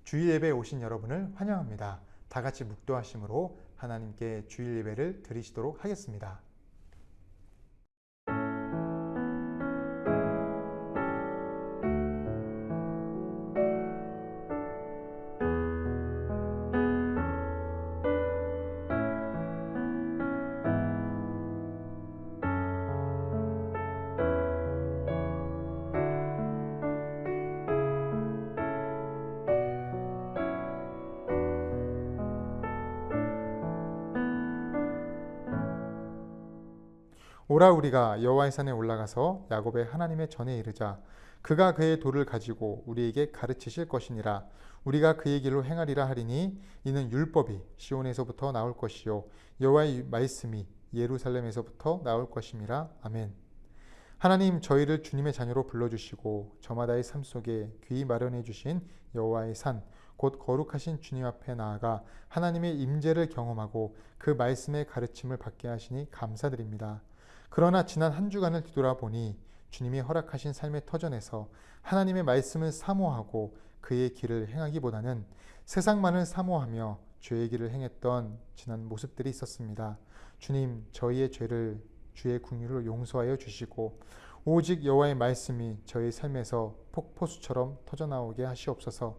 주일 예배에 오신 여러분을 환영합니다. 다 같이 묵도하심으로 하나님께 주일 예배를 드리시도록 하겠습니다. 오라 우리가 여호와의 산에 올라가서 야곱의 하나님의 전에 이르자. 그가 그의 돌을 가지고 우리에게 가르치실 것이니라. 우리가 그의 길로 행하리라 하리니 이는 율법이 시온에서부터 나올 것이요 여호와의 말씀이 예루살렘에서부터 나올 것임이라. 아멘. 하나님, 저희를 주님의 자녀로 불러주시고 저마다의 삶 속에 귀히 마련해 주신 여호와의 산, 곧 거룩하신 주님 앞에 나아가 하나님의 임재를 경험하고 그 말씀의 가르침을 받게 하시니 감사드립니다. 그러나 지난 한 주간을 뒤돌아보니 주님이 허락하신 삶의 터전에서 하나님의 말씀을 사모하고 그의 길을 행하기보다는 세상만을 사모하며 죄의 길을 행했던 지난 모습들이 있었습니다. 주님, 저희의 죄를 주의 긍휼로 용서하여 주시고 오직 여호와의 말씀이 저희 삶에서 폭포수처럼 터져나오게 하시옵소서.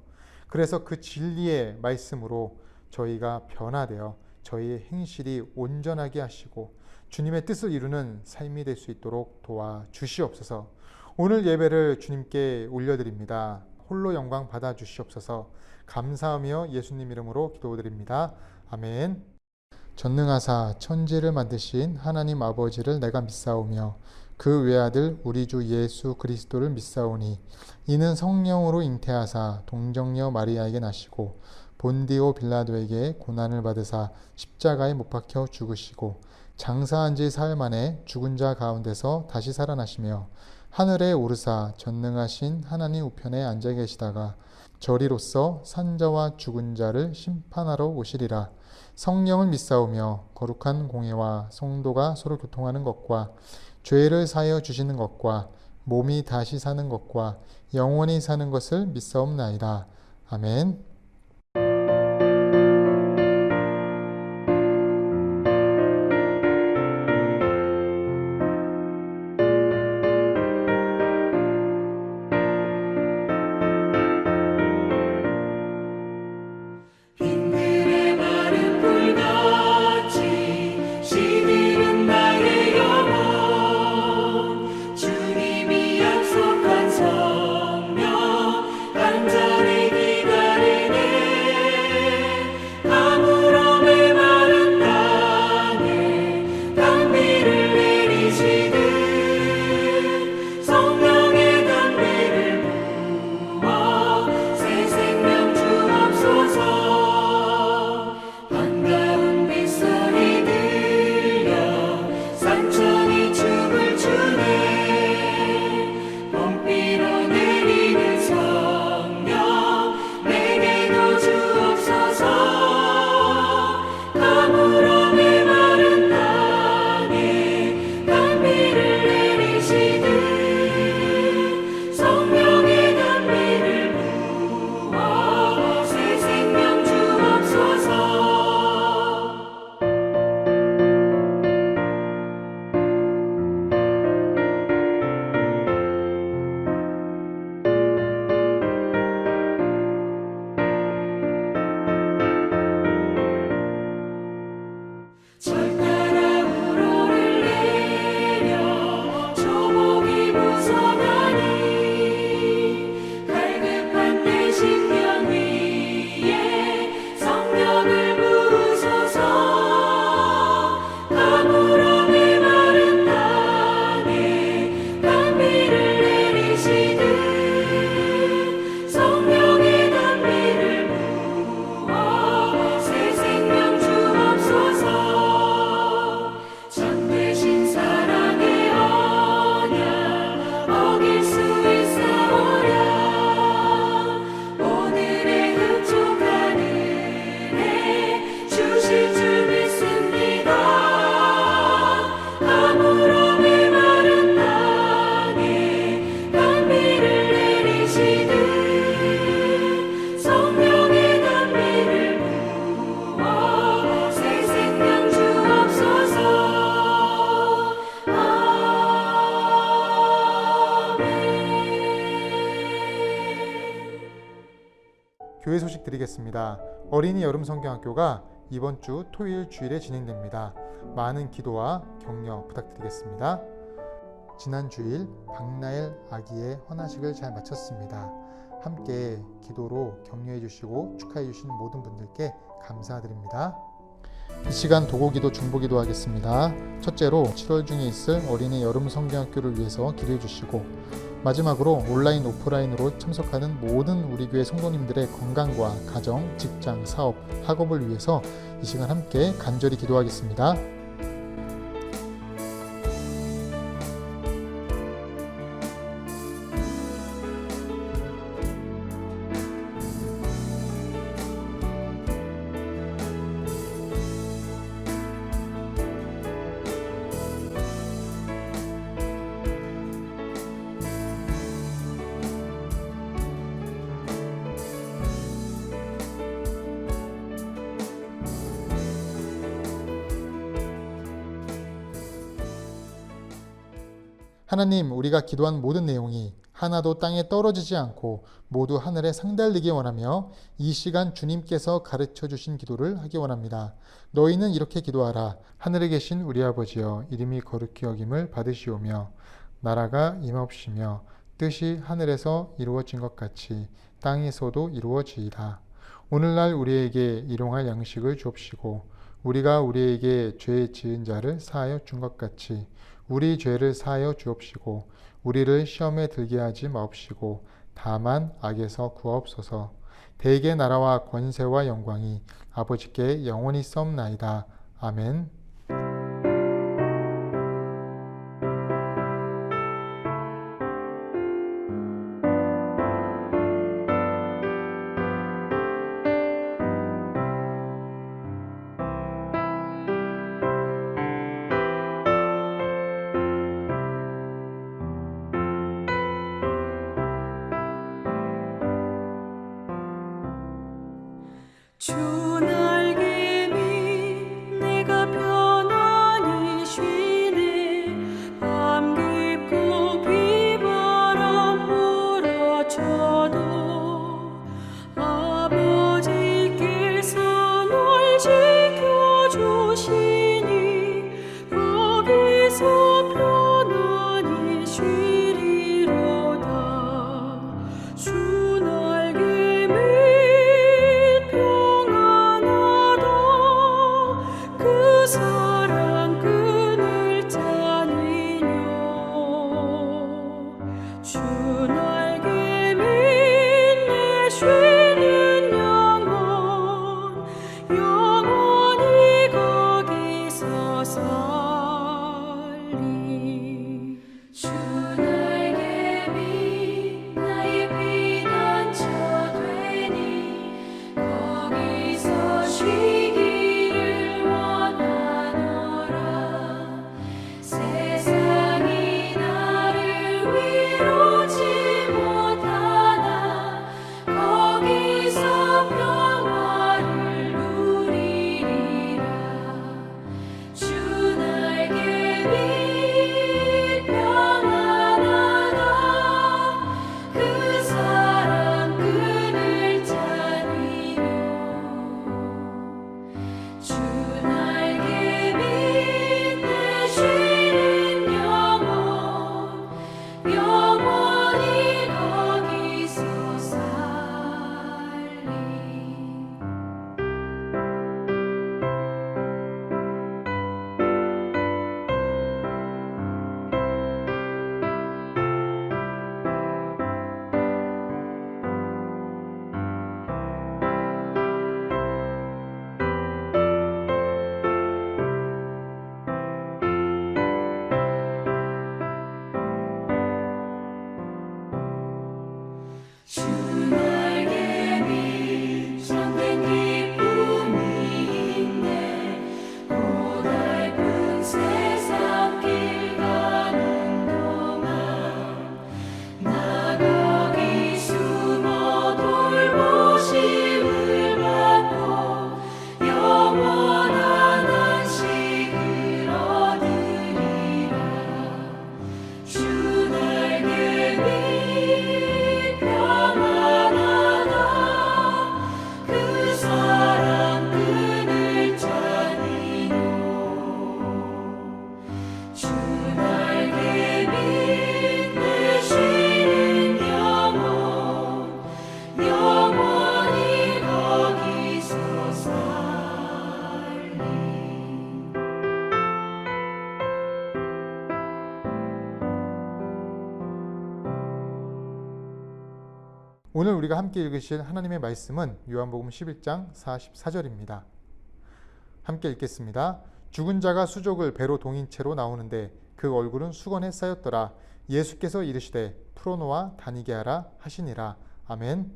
그래서 그 진리의 말씀으로 저희가 변화되어 저희의 행실이 온전하게 하시고 주님의 뜻을 이루는 삶이 될 수 있도록 도와주시옵소서. 오늘 예배를 주님께 올려드립니다. 홀로 영광 받아 주시옵소서. 감사하며 예수님 이름으로 기도드립니다. 아멘. 전능하사 천지를 만드신 하나님 아버지를 내가 믿사오며 그 외아들 우리 주 예수 그리스도를 믿사오니 이는 성령으로 잉태하사 동정녀 마리아에게 나시고 본디오 빌라도에게 고난을 받으사 십자가에 못 박혀 죽으시고 장사한 지 사흘 만에 죽은 자 가운데서 다시 살아나시며 하늘에 오르사 전능하신 하나님 우편에 앉아 계시다가 저리로서 산자와 죽은 자를 심판하러 오시리라. 성령을 믿사오며 거룩한 공회와 성도가 서로 교통하는 것과 죄를 사하여 주시는 것과 몸이 다시 사는 것과 영원히 사는 것을 믿사옵나이다. 아멘. 주님이 약속한 성령, 간절히 기다리는 교회 소식 드리겠습니다. 어린이 여름 성경학교가 이번 주 토요일 주일에 진행됩니다. 많은 기도와 격려 부탁드리겠습니다. 지난 주일 박나엘 아기의 헌화식을 잘 마쳤습니다. 함께 기도로 격려해 주시고 축하해 주신 모든 분들께 감사드립니다. 이 시간 도고기도 중보기도 하겠습니다. 첫째로 7월 중에 있을 어린이 여름 성경학교를 위해서 기도해 주시고, 마지막으로 온라인 오프라인으로 참석하는 모든 우리 교회 성도님들의 건강과 가정, 직장, 사업, 학업을 위해서 이 시간 함께 간절히 기도하겠습니다. 하나님, 우리가 기도한 모든 내용이 하나도 땅에 떨어지지 않고 모두 하늘에 상달리기 원하며 이 시간 주님께서 가르쳐 주신 기도를 하기 원합니다. 너희는 이렇게 기도하라. 하늘에 계신 우리 아버지여, 이름이 거룩히 여김을 받으시오며 나라가 임하옵시며 뜻이 하늘에서 이루어진 것 같이 땅에서도 이루어지이다. 오늘날 우리에게 일용할 양식을 주옵시고 우리가 우리에게 죄 지은 자를 사하여 준 것 같이 우리 죄를 사하여 주옵시고 우리를 시험에 들게 하지 마옵시고 다만 악에서 구하옵소서. 대개 나라와 권세와 영광이 아버지께 영원히 썩나이다. 아멘. 주 날개미 내가 편안히 쉬네. 밤 깊고 비바람 몰아쳐도 아버지께서 널 지켜주시니 거기서 편안히 쉬리로다. 주 날개미 그 사랑 끈을 짜니뇨. 주 날개미 내 쉬는 영혼 영원히 거기서 살리. 주 날개미 나의 피난처 되니 거기서 쉬기를 원하노라. 세상이 나를 위로치 못하나 거기서 평화를 누리리라. 주 날개미 평안하다. 그 사랑 끈을 짜니뇨. 주 날개미 내 쉬는 영혼 영원히 거기서 살리. 주 날개미 참된 기쁨이 있네. 고달픈 세상 길 가는 동안 나 거기 숨어 돌보심을 받고 영원한 안식을 얻으리라. 주 날개미 평안 오늘 우리가 함께 읽으실 하나님의 말씀은 요한복음 11장 44절입니다. 함께 읽겠습니다. 죽은 자가 수족을 배로 동인 채로 나오는데 그 얼굴은 수건에 쌓였더라. 예수께서 이르시되 풀어놓아 다니게 하라 하시니라. 아멘.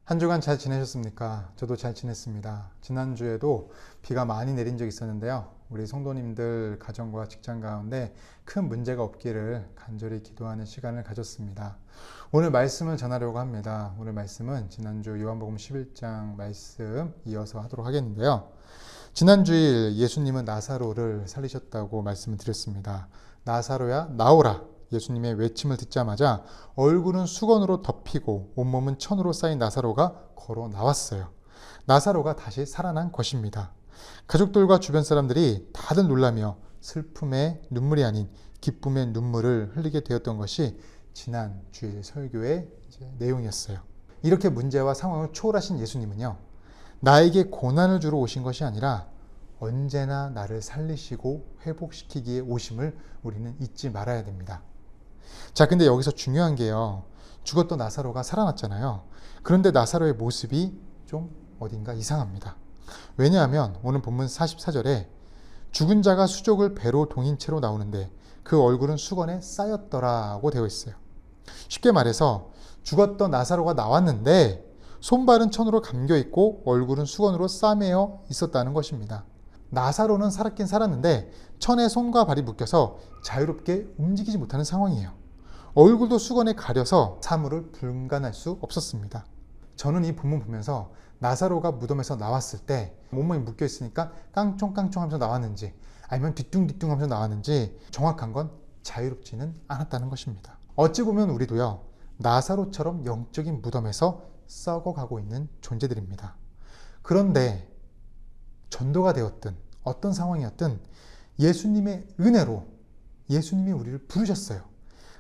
한 주간 잘 지내셨습니까? 저도 잘 지냈습니다. 지난주에도 비가 많이 내린 적이 있었는데요. 우리 성도님들 가정과 직장 가운데 큰 문제가 없기를 간절히 기도하는 시간을 가졌습니다. 오늘 말씀을 전하려고 합니다. 오늘 말씀은 지난주 요한복음 11장 말씀 이어서 하도록 하겠는데요. 지난주일 예수님은 나사로를 살리셨다고 말씀을 드렸습니다. 나사로야 나오라. 예수님의 외침을 듣자마자 얼굴은 수건으로 덮이고 온몸은 천으로 쌓인 나사로가 걸어 나왔어요. 나사로가 다시 살아난 것입니다. 가족들과 주변 사람들이 다들 놀라며 슬픔의 눈물이 아닌 기쁨의 눈물을 흘리게 되었던 것이 지난 주일 설교의 내용이었어요. 이렇게 문제와 상황을 초월하신 예수님은요, 나에게 고난을 주러 오신 것이 아니라 언제나 나를 살리시고 회복시키기에 오심을 우리는 잊지 말아야 됩니다. 자, 근데 여기서 중요한 게요, 죽었던 나사로가 살아났잖아요. 그런데 나사로의 모습이 좀 어딘가 이상합니다. 왜냐하면 오늘 본문 44절에 죽은 자가 수족을 배로 동인 채로 나오는데 그 얼굴은 수건에 쌓였더라고 되어 있어요. 쉽게 말해서 죽었던 나사로가 나왔는데 손발은 천으로 감겨 있고 얼굴은 수건으로 싸매어 있었다는 것입니다. 나사로는 살았긴 살았는데 천에 손과 발이 묶여서 자유롭게 움직이지 못하는 상황이에요. 얼굴도 수건에 가려서 사물을 분간할 수 없었습니다. 저는 이 본문 보면서 나사로가 무덤에서 나왔을 때 몸이 묶여 있으니까 깡총깡총 하면서 나왔는지 아니면 뒤뚱뒤뚱 하면서 나왔는지 정확한 건 자유롭지는 않았다는 것입니다. 어찌 보면 우리도요, 나사로처럼 영적인 무덤에서 썩어가고 있는 존재들입니다. 그런데 전도가 되었든 어떤 상황이었든 예수님의 은혜로 예수님이 우리를 부르셨어요.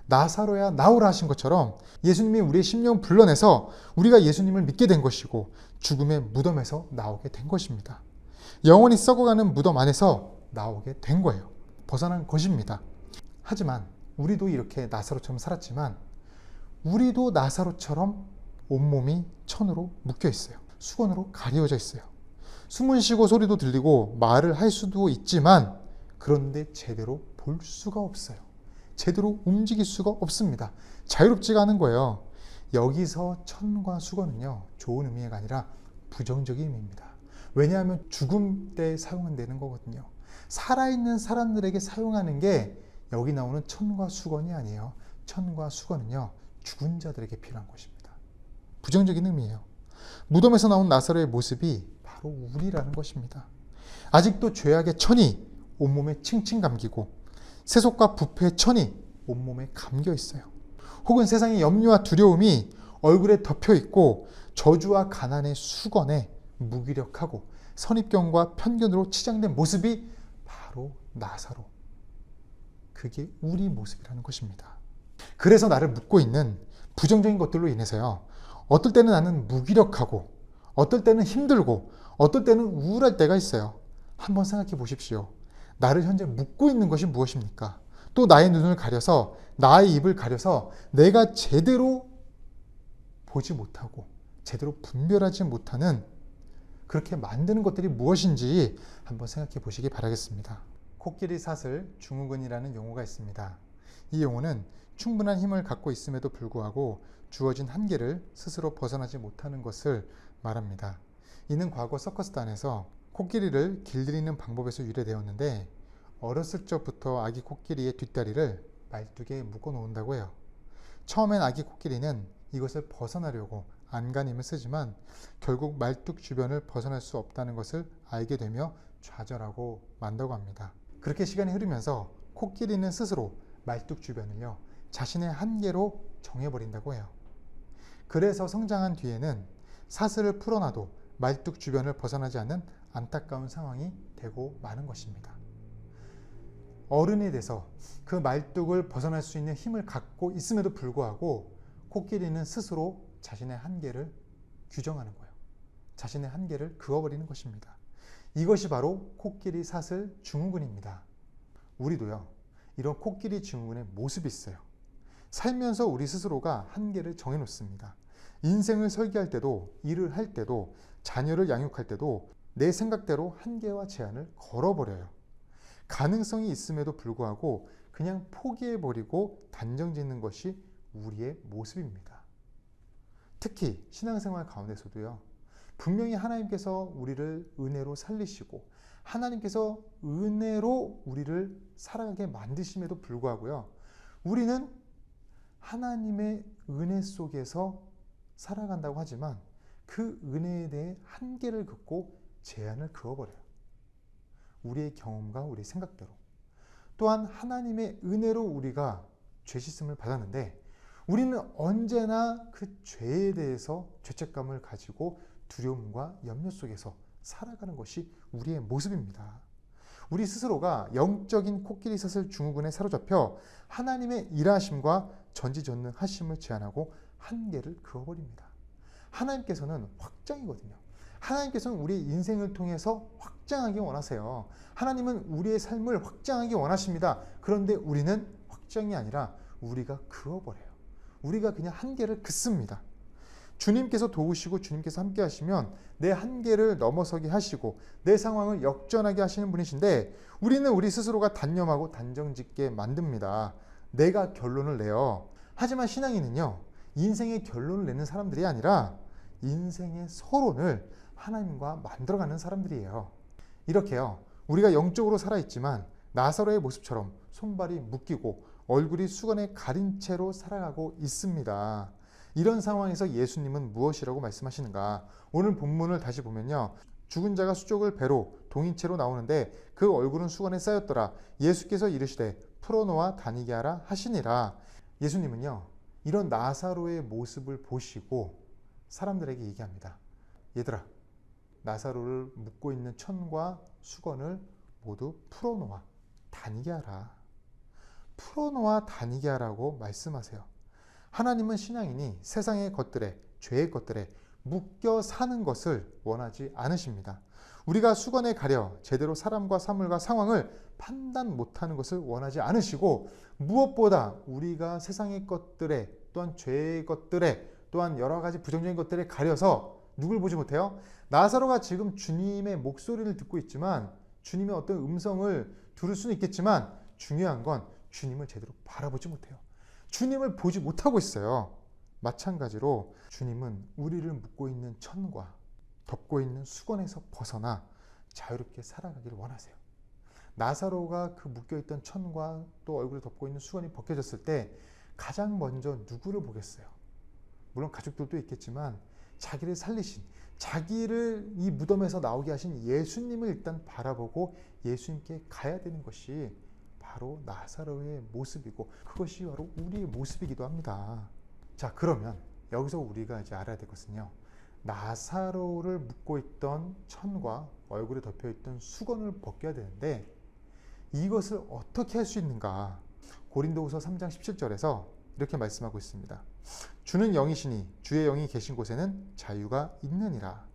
나사로야 나오라 하신 것처럼 예수님이 우리의 심령 불러내서 우리가 예수님을 믿게 된 것이고 죽음의 무덤에서 나오게 된 것입니다. 영원히 썩어가는 무덤 안에서 나오게 된 거예요. 벗어난 것입니다. 하지만 우리도 이렇게 나사로처럼 살았지만 우리도 나사로처럼 온몸이 천으로 묶여 있어요. 수건으로 가려져 있어요. 숨은 쉬고 소리도 들리고 말을 할 수도 있지만 그런데 제대로 볼 수가 없어요. 제대로 움직일 수가 없습니다. 자유롭지가 않은 거예요. 여기서 천과 수건은요, 좋은 의미가 아니라 부정적인 의미입니다. 왜냐하면 죽음 때 사용되는 거거든요. 살아있는 사람들에게 사용하는 게 여기 나오는 천과 수건이 아니에요. 천과 수건은요, 죽은 자들에게 필요한 것입니다. 부정적인 의미예요. 무덤에서 나온 나사로의 모습이 바로 우리라는 것입니다. 아직도 죄악의 천이 온몸에 칭칭 감기고 세속과 부패의 천이 온몸에 감겨 있어요. 혹은 세상의 염려와 두려움이 얼굴에 덮여 있고 저주와 가난의 수건에 무기력하고 선입견과 편견으로 치장된 모습이 바로 나사로. 그게 우리 모습이라는 것입니다. 그래서 나를 묶고 있는 부정적인 것들로 인해서요, 어떨 때는 나는 무기력하고 어떨 때는 힘들고 어떨 때는 우울할 때가 있어요. 한번 생각해 보십시오. 나를 현재 묶고 있는 것이 무엇입니까? 또 나의 눈을 가려서 나의 입을 가려서 내가 제대로 보지 못하고 제대로 분별하지 못하는 그렇게 만드는 것들이 무엇인지 한번 생각해 보시기 바라겠습니다. 코끼리 사슬 증후군이라는 용어가 있습니다. 이 용어는 충분한 힘을 갖고 있음에도 불구하고 주어진 한계를 스스로 벗어나지 못하는 것을 말합니다. 이는 과거 서커스단에서 코끼리를 길들이는 방법에서 유래되었는데 어렸을 적부터 아기 코끼리의 뒷다리를 말뚝에 묶어 놓는다고 해요. 처음엔 아기 코끼리는 이것을 벗어나려고 안간힘을 쓰지만 결국 말뚝 주변을 벗어날 수 없다는 것을 알게 되며 좌절하고 만다고 합니다. 그렇게 시간이 흐르면서 코끼리는 스스로 말뚝 주변을요, 자신의 한계로 정해버린다고 해요. 그래서 성장한 뒤에는 사슬을 풀어놔도 말뚝 주변을 벗어나지 않는 안타까운 상황이 되고 마는 것입니다. 어른이 돼서 그 말뚝을 벗어날 수 있는 힘을 갖고 있음에도 불구하고 코끼리는 스스로 자신의 한계를 규정하는 거예요. 자신의 한계를 그어버리는 것입니다. 이것이 바로 코끼리 사슬 증후군입니다. 우리도요, 이런 코끼리 증후군의 모습이 있어요. 살면서 우리 스스로가 한계를 정해놓습니다. 인생을 설계할 때도, 일을 할 때도, 자녀를 양육할 때도 내 생각대로 한계와 제한을 걸어버려요. 가능성이 있음에도 불구하고 그냥 포기해버리고 단정 짓는 것이 우리의 모습입니다. 특히 신앙생활 가운데서도요. 분명히 하나님께서 우리를 은혜로 살리시고 하나님께서 은혜로 우리를 살아가게 만드심에도 불구하고요. 우리는 하나님의 은혜 속에서 살아간다고 하지만 그 은혜에 대해 한계를 긋고 제한을 그어버려요. 우리의 경험과 우리의 생각대로. 또한 하나님의 은혜로 우리가 죄 씻음을 받았는데 우리는 언제나 그 죄에 대해서 죄책감을 가지고 두려움과 염려 속에서 살아가는 것이 우리의 모습입니다. 우리 스스로가 영적인 코끼리 삿을 증후군에 사로잡혀 하나님의 일하심과 전지전능하심을 제한하고 한계를 그어버립니다. 하나님께서는 확장이거든요. 하나님께서는 우리의 인생을 통해서 확장하기 원하세요. 하나님은 우리의 삶을 확장하기 원하십니다. 그런데 우리는 확장이 아니라 우리가 그어버려요. 우리가 그냥 한계를 긋습니다. 주님께서 도우시고 주님께서 함께 하시면 내 한계를 넘어서게 하시고 내 상황을 역전하게 하시는 분이신데 우리는 우리 스스로가 단념하고 단정짓게 만듭니다. 내가 결론을 내요. 하지만 신앙인은요. 인생의 결론을 내는 사람들이 아니라 인생의 서론을 하나님과 만들어가는 사람들이에요. 이렇게요. 우리가 영적으로 살아있지만 나사로의 모습처럼 손발이 묶이고 얼굴이 수건에 가린 채로 살아가고 있습니다. 이런 상황에서 예수님은 무엇이라고 말씀하시는가? 오늘 본문을 다시 보면요. 죽은 자가 수족을 배로 동인 채로 나오는데 그 얼굴은 수건에 쌓였더라. 예수께서 이르시되 풀어놓아 다니게 하라 하시니라. 예수님은요. 이런 나사로의 모습을 보시고 사람들에게 얘기합니다. 얘들아, 나사로를 묶고 있는 천과 수건을 모두 풀어놓아 다니게 하라. 풀어놓아 다니게 하라고 말씀하세요. 하나님은 신앙인이 세상의 것들에, 죄의 것들에 묶여 사는 것을 원하지 않으십니다. 우리가 수건에 가려 제대로 사람과 사물과 상황을 판단 못하는 것을 원하지 않으시고 무엇보다 우리가 세상의 것들에 또한 죄의 것들에 또한 여러 가지 부정적인 것들에 가려서 누굴 보지 못해요? 나사로가 지금 주님의 목소리를 듣고 있지만 주님의 어떤 음성을 들을 수는 있겠지만 중요한 건 주님을 제대로 바라보지 못해요. 주님을 보지 못하고 있어요. 마찬가지로 주님은 우리를 묶고 있는 천과 덮고 있는 수건에서 벗어나 자유롭게 살아가기를 원하세요. 나사로가 그 묶여있던 천과 또 얼굴을 덮고 있는 수건이 벗겨졌을 때 가장 먼저 누구를 보겠어요? 물론 가족들도 있겠지만 자기를 살리신, 자기를 이 무덤에서 나오게 하신 예수님을 일단 바라보고 예수님께 가야 되는 것이 바로 나사로의 모습이고 그것이 바로 우리의 모습이기도 합니다. 자, 그러면 여기서 우리가 이제 알아야 될 것은요. 나사로를 묶고 있던 천과 얼굴에 덮여 있던 수건을 벗겨야 되는데 이것을 어떻게 할 수 있는가? 고린도후서 3장 17절에서 이렇게 말씀하고 있습니다. 주는 영이시니 주의 영이 계신 곳에는 자유가 있느니라.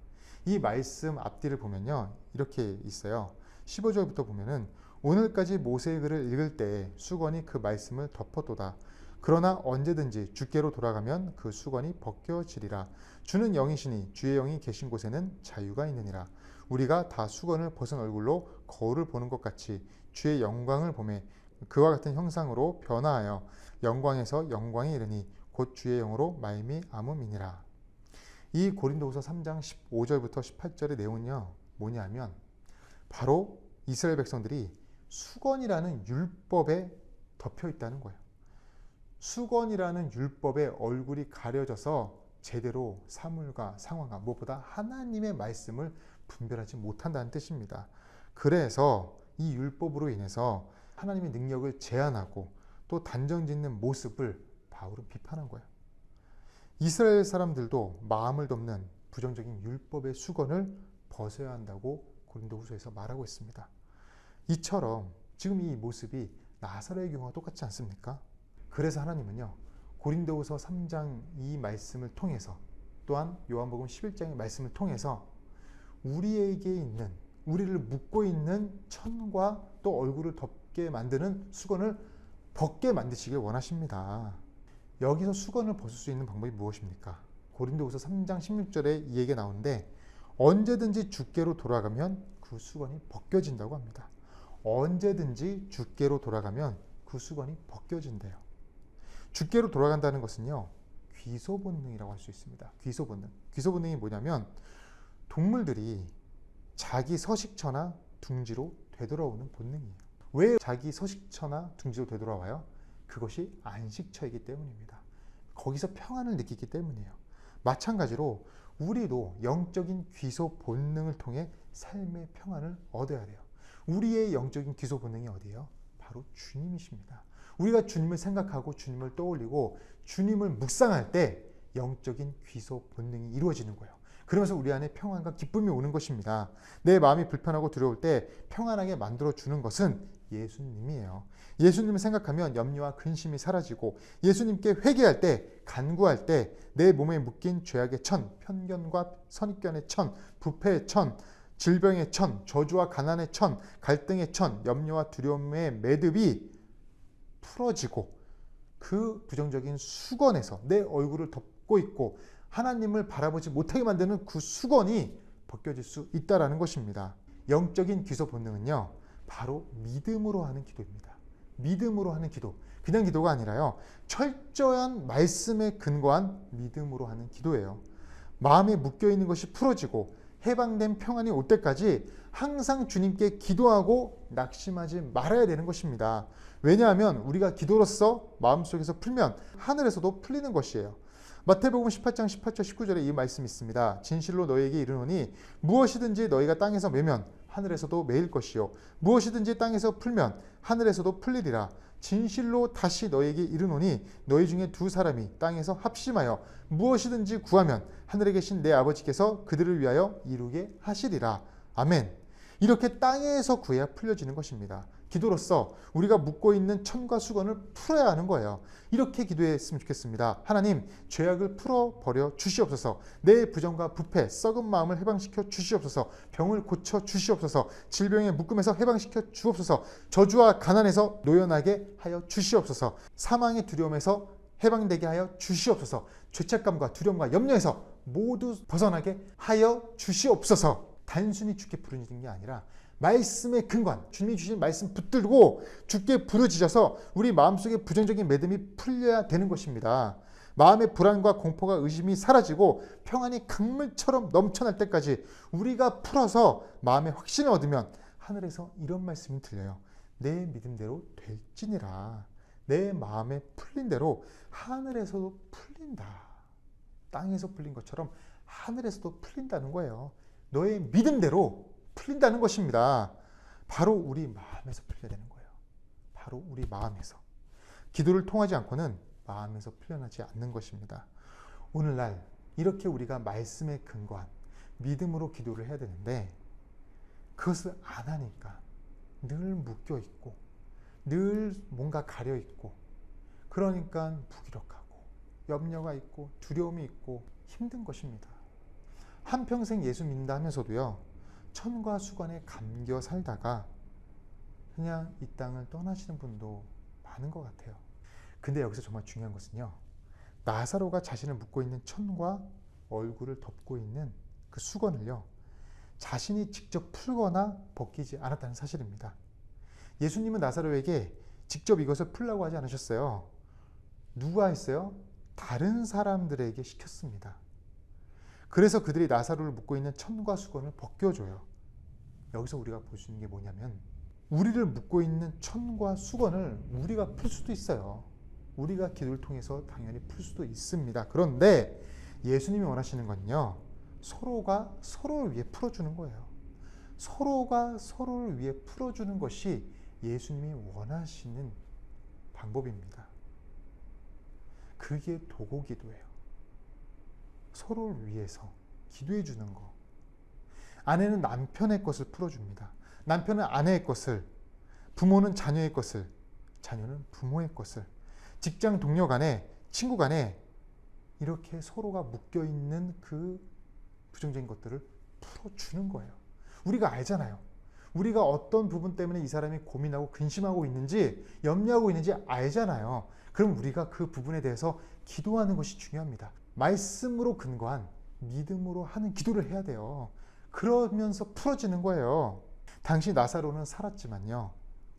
이 말씀 앞뒤를 보면요. 이렇게 있어요. 15절부터 보면은 오늘까지 모세의 글을 읽을 때 수건이 그 말씀을 덮었도다. 그러나 언제든지 주께로 돌아가면 그 수건이 벗겨지리라. 주는 영이시니 주의 영이 계신 곳에는 자유가 있느니라. 우리가 다 수건을 벗은 얼굴로 거울을 보는 것 같이 주의 영광을 보매 그와 같은 형상으로 변화하여 영광에서 영광에 이르니 곧 주의 영으로 말미암음이니라. 이 고린도후서 3장 15절부터 18절의 내용은요. 뭐냐면 바로 이스라엘 백성들이 수건이라는 율법에 덮여 있다는 거예요. 수건이라는 율법에 얼굴이 가려져서 제대로 사물과 상황과 무엇보다 하나님의 말씀을 분별하지 못한다는 뜻입니다. 그래서 이 율법으로 인해서 하나님의 능력을 제한하고 또 단정짓는 모습을 바울은 비판한 거예요. 이스라엘 사람들도 마음을 덮는 부정적인 율법의 수건을 벗어야 한다고 고린도후서에서 말하고 있습니다. 이처럼 지금 이 모습이 나사로의 경우와 똑같지 않습니까? 그래서 하나님은요. 고린도후서 3장 이 말씀을 통해서 또한 요한복음 11장의 말씀을 통해서 우리에게 있는 우리를 묶고 있는 천과 또 얼굴을 덮게 만드는 수건을 벗게 만드시길 원하십니다. 여기서 수건을 벗을 수 있는 방법이 무엇입니까? 고린도후서 3장 16절에 이 얘기가 나오는데 언제든지 주께로 돌아가면 그 수건이 벗겨진다고 합니다. 언제든지 주께로 돌아가면 그 수건이 벗겨진대요. 주께로 돌아간다는 것은요, 귀소 본능이라고 할 수 있습니다. 귀소 본능. 귀소 본능이 뭐냐면 동물들이 자기 서식처나 둥지로 되돌아오는 본능이에요. 왜 자기 서식처나 둥지로 되돌아와요? 그것이 안식처이기 때문입니다. 거기서 평안을 느끼기 때문이에요. 마찬가지로 우리도 영적인 귀소 본능을 통해 삶의 평안을 얻어야 돼요. 우리의 영적인 귀소 본능이 어디예요? 바로 주님이십니다. 우리가 주님을 생각하고 주님을 떠올리고 주님을 묵상할 때 영적인 귀소 본능이 이루어지는 거예요. 그러면서 우리 안에 평안과 기쁨이 오는 것입니다. 내 마음이 불편하고 두려울 때 평안하게 만들어주는 것은 예수님이에요. 예수님을 생각하면 염려와 근심이 사라지고 예수님께 회개할 때, 간구할 때 내 몸에 묶인 죄악의 천, 편견과 선입견의 천, 부패의 천, 질병의 천, 저주와 가난의 천, 갈등의 천, 염려와 두려움의 매듭이 풀어지고 그 부정적인 수건에서 내 얼굴을 덮고 있고 하나님을 바라보지 못하게 만드는 그 수건이 벗겨질 수 있다는 것입니다. 영적인 귀소 본능은요, 바로 믿음으로 하는 기도입니다. 믿음으로 하는 기도. 그냥 기도가 아니라요, 철저한 말씀에 근거한 믿음으로 하는 기도예요. 마음에 묶여있는 것이 풀어지고 해방된 평안이 올 때까지 항상 주님께 기도하고 낙심하지 말아야 되는 것입니다. 왜냐하면 우리가 기도로서 마음속에서 풀면 하늘에서도 풀리는 것이에요. 마태복음 18장 18절 19절에 이 말씀이 있습니다. 진실로 너희에게 이르노니 무엇이든지 너희가 땅에서 매면 하늘에서도 매일 것이요 무엇이든지 땅에서 풀면 하늘에서도 풀리리라. 진실로 다시 너희에게 이르노니 너희 중에 두 사람이 땅에서 합심하여 무엇이든지 구하면 하늘에 계신 내 아버지께서 그들을 위하여 이루게 하시리라. 아멘. 이렇게 땅에서 구해야 풀려지는 것입니다. 기도로서 우리가 묻고 있는 천과 수건을 풀어야 하는 거예요. 이렇게 기도했으면 좋겠습니다. 하나님, 죄악을 풀어버려 주시옵소서. 내 부정과 부패, 썩은 마음을 해방시켜 주시옵소서. 병을 고쳐 주시옵소서. 질병의 묶음에서 해방시켜 주옵소서. 저주와 가난에서 노연하게 하여 주시옵소서. 사망의 두려움에서 해방되게 하여 주시옵소서. 죄책감과 두려움과 염려에서 모두 벗어나게 하여 주시옵소서. 단순히 주께 부르짖는 게 아니라 말씀의 근간, 주님이 주신 말씀 붙들고 주께 부르짖어서 우리 마음속에 부정적인 매듭이 풀려야 되는 것입니다. 마음의 불안과 공포가 의심이 사라지고 평안이 강물처럼 넘쳐날 때까지 우리가 풀어서 마음의 확신을 얻으면 하늘에서 이런 말씀이 들려요. 내 믿음대로 될지니라. 내 마음에 풀린 대로 하늘에서도 풀린다. 땅에서 풀린 것처럼 하늘에서도 풀린다는 거예요. 너의 믿음대로 풀린다는 것입니다. 바로 우리 마음에서 풀려야 되는 거예요. 바로 우리 마음에서. 기도를 통하지 않고는 마음에서 풀려나지 않는 것입니다. 오늘날 이렇게 우리가 말씀에 근거한 믿음으로 기도를 해야 되는데 그것을 안 하니까 늘 묶여 있고 늘 뭔가 가려 있고 그러니까 무기력하고 염려가 있고 두려움이 있고 힘든 것입니다. 한평생 예수 믿는다 하면서도요, 천과 수건에 감겨 살다가 그냥 이 땅을 떠나시는 분도 많은 것 같아요. 근데 여기서 정말 중요한 것은요, 나사로가 자신을 묶고 있는 천과 얼굴을 덮고 있는 그 수건을요, 자신이 직접 풀거나 벗기지 않았다는 사실입니다. 예수님은 나사로에게 직접 이것을 풀라고 하지 않으셨어요. 누가 했어요? 다른 사람들에게 시켰습니다. 그래서 그들이 나사로를 묶고 있는 천과 수건을 벗겨줘요. 여기서 우리가 볼 수 있는 게 뭐냐면 우리를 묶고 있는 천과 수건을 우리가 풀 수도 있어요. 우리가 기도를 통해서 당연히 풀 수도 있습니다. 그런데 예수님이 원하시는 건요, 서로가 서로를 위해 풀어주는 거예요. 서로가 서로를 위해 풀어주는 것이 예수님이 원하시는 방법입니다. 그게 도고기도예요. 서로를 위해서 기도해 주는 거. 아내는 남편의 것을 풀어줍니다. 남편은 아내의 것을, 부모는 자녀의 것을, 자녀는 부모의 것을, 직장 동료 간에, 친구 간에 이렇게 서로가 묶여있는 그 부정적인 것들을 풀어주는 거예요. 우리가 알잖아요. 우리가 어떤 부분 때문에 이 사람이 고민하고 근심하고 있는지, 염려하고 있는지 알잖아요. 그럼 우리가 그 부분에 대해서 기도하는 것이 중요합니다. 말씀으로 근거한 믿음으로 하는 기도를 해야 돼요. 그러면서 풀어지는 거예요. 당시 나사로는 살았지만요,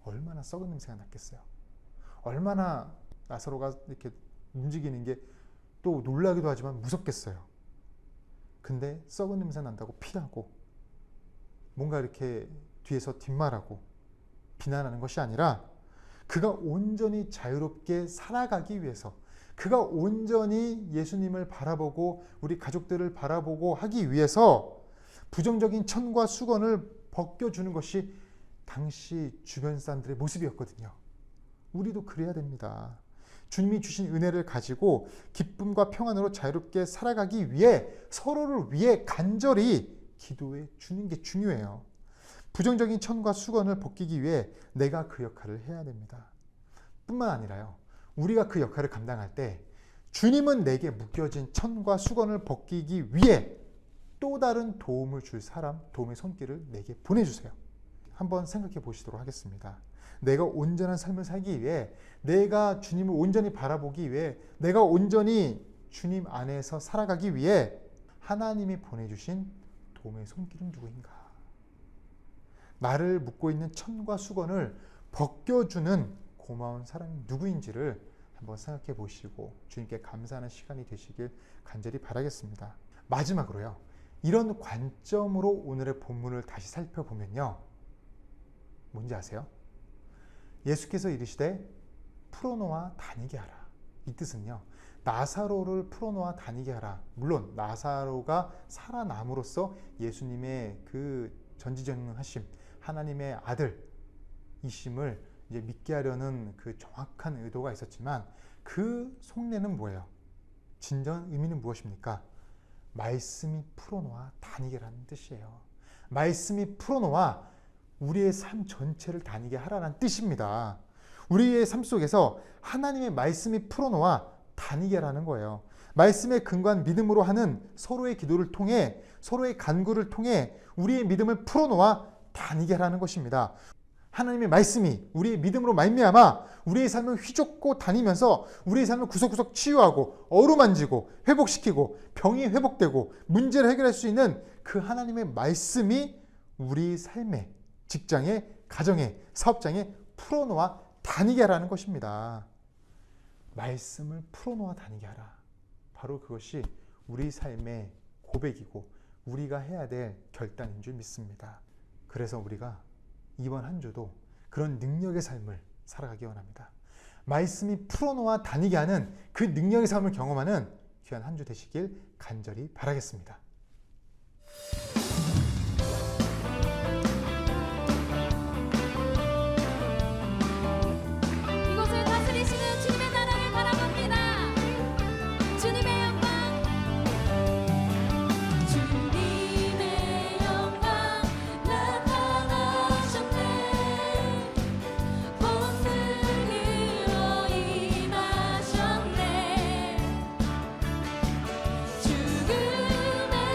얼마나 썩은 냄새가 났겠어요. 얼마나 나사로가 이렇게 움직이는 게 또 놀라기도 하지만 무섭겠어요. 근데 썩은 냄새 난다고 피하고 뭔가 이렇게 뒤에서 뒷말하고 비난하는 것이 아니라, 그가 온전히 자유롭게 살아가기 위해서, 그가 온전히 예수님을 바라보고 우리 가족들을 바라보고 하기 위해서 부정적인 천과 수건을 벗겨주는 것이 당시 주변 사람들의 모습이었거든요. 우리도 그래야 됩니다. 주님이 주신 은혜를 가지고 기쁨과 평안으로 자유롭게 살아가기 위해 서로를 위해 간절히 기도해 주는 게 중요해요. 부정적인 천과 수건을 벗기기 위해 내가 그 역할을 해야 됩니다. 뿐만 아니라요, 우리가 그 역할을 감당할 때 주님은 내게 묶여진 천과 수건을 벗기기 위해 또 다른 도움을 줄 사람, 도움의 손길을 내게 보내주세요. 한번 생각해 보시도록 하겠습니다. 내가 온전한 삶을 살기 위해, 내가 주님을 온전히 바라보기 위해, 내가 온전히 주님 안에서 살아가기 위해 하나님이 보내주신 도움의 손길은 누구인가? 나를 묶고 있는 천과 수건을 벗겨주는 고마운 사람이 누구인지를 한번 생각해 보시고 주님께 감사하는 시간이 되시길 간절히 바라겠습니다. 마지막으로요, 이런 관점으로 오늘의 본문을 다시 살펴보면요, 뭔지 아세요? 예수께서 이르시되 풀어놓아 다니게 하라. 이 뜻은요, 나사로를 풀어놓아 다니게 하라. 물론 나사로가 살아남으로써 예수님의 그 전지전능하심, 하나님의 아들이심을 이제 믿게 하려는 그 정확한 의도가 있었지만, 그 속내는 뭐예요? 진정한 의미는 무엇입니까? 말씀이 풀어놓아 다니게라는 뜻이에요. 말씀이 풀어놓아 우리의 삶 전체를 다니게 하라는 뜻입니다. 우리의 삶 속에서 하나님의 말씀이 풀어놓아 다니게라는 거예요. 말씀에 근거한 믿음으로 하는 서로의 기도를 통해, 서로의 간구를 통해 우리의 믿음을 풀어놓아 다니게 하라는 것입니다. 하나님의 말씀이 우리의 믿음으로 말미암아 우리의 삶을 휘젓고 다니면서 우리의 삶을 구석구석 치유하고 어루만지고 회복시키고 병이 회복되고 문제를 해결할 수 있는 그 하나님의 말씀이 우리 삶에, 직장에, 가정에, 사업장에 풀어놓아 다니게 하라는 것입니다. 말씀을 풀어놓아 다니게 하라. 바로 그것이 우리 삶의 고백이고 우리가 해야 될 결단인 줄 믿습니다. 그래서 우리가 이번 한 주도 그런 능력의 삶을 살아가기 원합니다. 말씀이 풀어놓아 다니게 하는 그 능력의 삶을 경험하는 귀한 한 주 되시길 간절히 바라겠습니다. 이곳을 다스리시는 주님의 나라를 바라봅니다. 주님의 영광, 주님의 영광 나타나셨네. 본능으로 임하셨네. 죽음의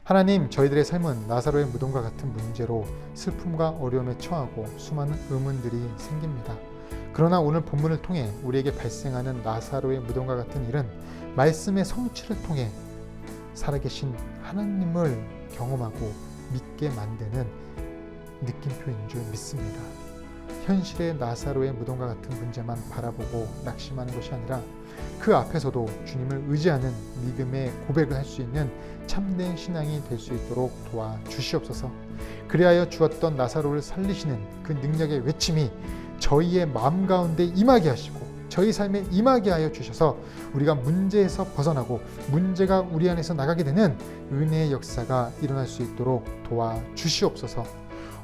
하나님, 저희들의 삶은 나사로의 무덤과 같은 문제로 슬픔과 어려움에 처하고 수많은 의문들이 생깁니다. 그러나 오늘 본문을 통해 우리에게 발생하는 나사로의 무덤과 같은 일은 말씀의 성취를 통해 살아계신 하나님을 경험하고 믿게 만드는 느낌표인 줄 믿습니다. 현실의 나사로의 무덤과 같은 문제만 바라보고 낙심하는 것이 아니라 그 앞에서도 주님을 의지하는 믿음의 고백을 할 수 있는 참된 신앙이 될 수 있도록 도와주시옵소서. 그리하여 주었던 나사로를 살리시는 그 능력의 외침이 저희의 마음 가운데 임하게 하시고 저희 삶에 임하게 하여 주셔서 우리가 문제에서 벗어나고 문제가 우리 안에서 나가게 되는 은혜의 역사가 일어날 수 있도록 도와주시옵소서.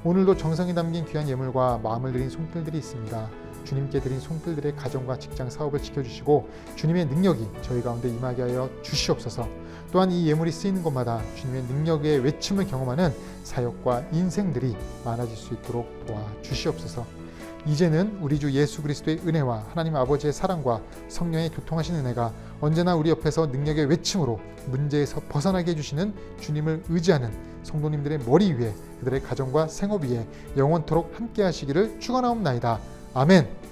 오늘도 정성이 담긴 귀한 예물과 마음을 드린 손길들이 있습니다. 주님께 드린 손길들의 가정과 직장 사업을 지켜주시고 주님의 능력이 저희 가운데 임하게 하여 주시옵소서. 또한 이 예물이 쓰이는 곳마다 주님의 능력의 외침을 경험하는 사역과 인생들이 많아질 수 있도록 도와주시옵소서. 이제는 우리 주 예수 그리스도의 은혜와 하나님 아버지의 사랑과 성령의 교통하신 은혜가 언제나 우리 옆에서 능력의 외침으로 문제에서 벗어나게 해주시는 주님을 의지하는 성도님들의 머리 위에 그들의 가정과 생업 위에 영원토록 함께 하시기를 축원하옵나이다. 아멘.